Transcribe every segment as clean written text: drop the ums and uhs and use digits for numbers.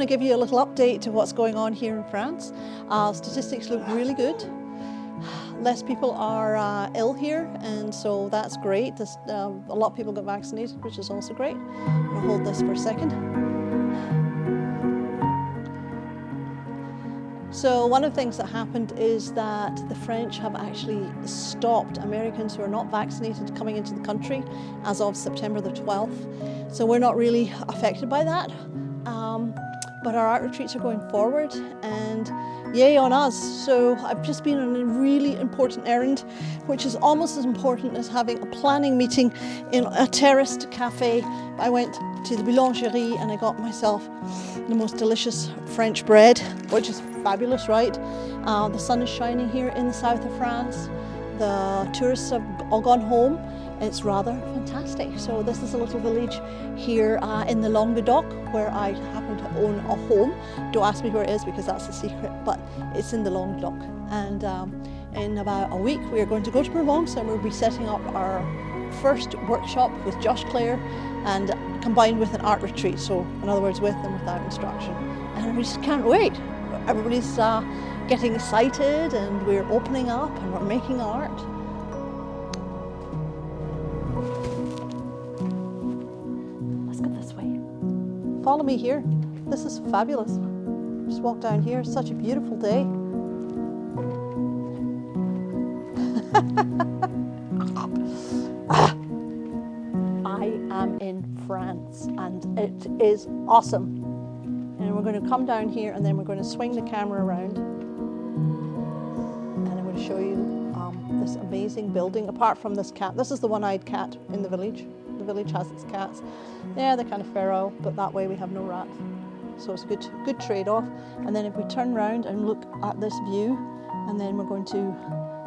to give you a little update to what's going on here in France. Statistics look really good. Less people are ill here, and so that's great. A lot of people got vaccinated, which is also great. I'll hold this for a second. So one of the things that happened is that the French have actually stopped Americans who are not vaccinated coming into the country as of September the 12th. So we're not really affected by that. But our art retreats are going forward, and yay on us. So I've just been on a really important errand, which is almost as important as having a planning meeting in a terraced cafe. I went to the boulangerie and I got myself the most delicious French bread, which is fabulous, right? The sun is shining here in the south of France. The tourists have all gone home. It's rather fantastic. So this is a little village here in the Languedoc, where I happen to own a home. Don't ask me where it is because that's a secret, but it's in the Languedoc. And in about a week we are going to go to Provence, and we'll be setting up our first workshop with Josh Clare, and combined with an art retreat. So in other words, with and without instruction. And we just can't wait. Everybody's getting excited, and we're opening up and we're making art. Follow me here. This is fabulous. Just walk down here. It's such a beautiful day. I am in France, and it is awesome. And we're going to come down here, and then we're going to swing the camera around, and I'm going to show you this amazing building. Apart from this cat, this is the one-eyed cat in the village. The village has its cats. Yeah, they're kind of feral, but that way we have no rats. So it's a good trade-off. And then if we turn around and look at this view, and then we're going to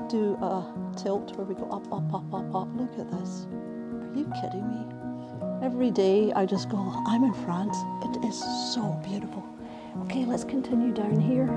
do a tilt where we go up, up, up, up, up. Look at this. Are you kidding me? Every day I just go, I'm in France. It is so beautiful. Okay, let's continue down here.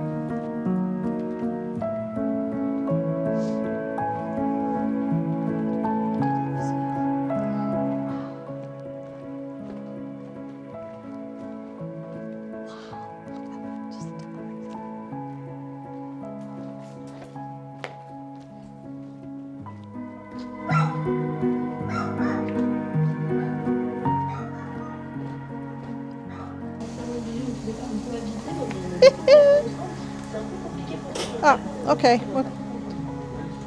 Okay. Well,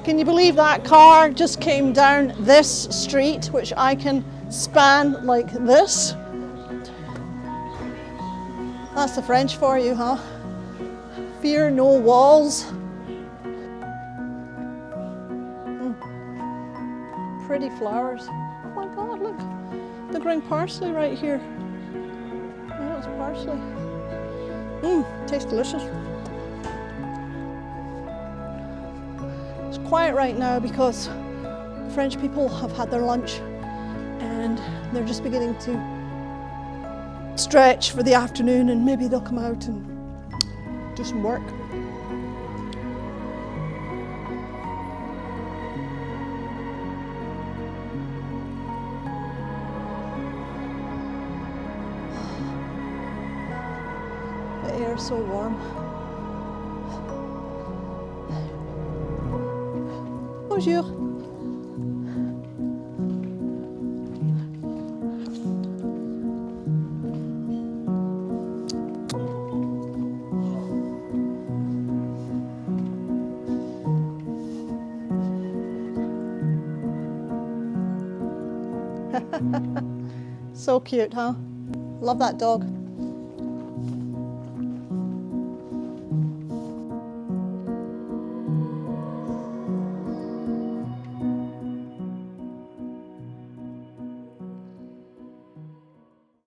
can you believe that car just came down this street, which I can span like this? That's the French for you, huh? Fear no walls. Pretty flowers. Oh my God, look. They're growing parsley right here. Oh, it's parsley. Tastes delicious. It's quiet right now because French people have had their lunch and they're just beginning to stretch for the afternoon, and maybe they'll come out and do some work. The air is so warm. Bonjour. So cute, huh? Love that dog.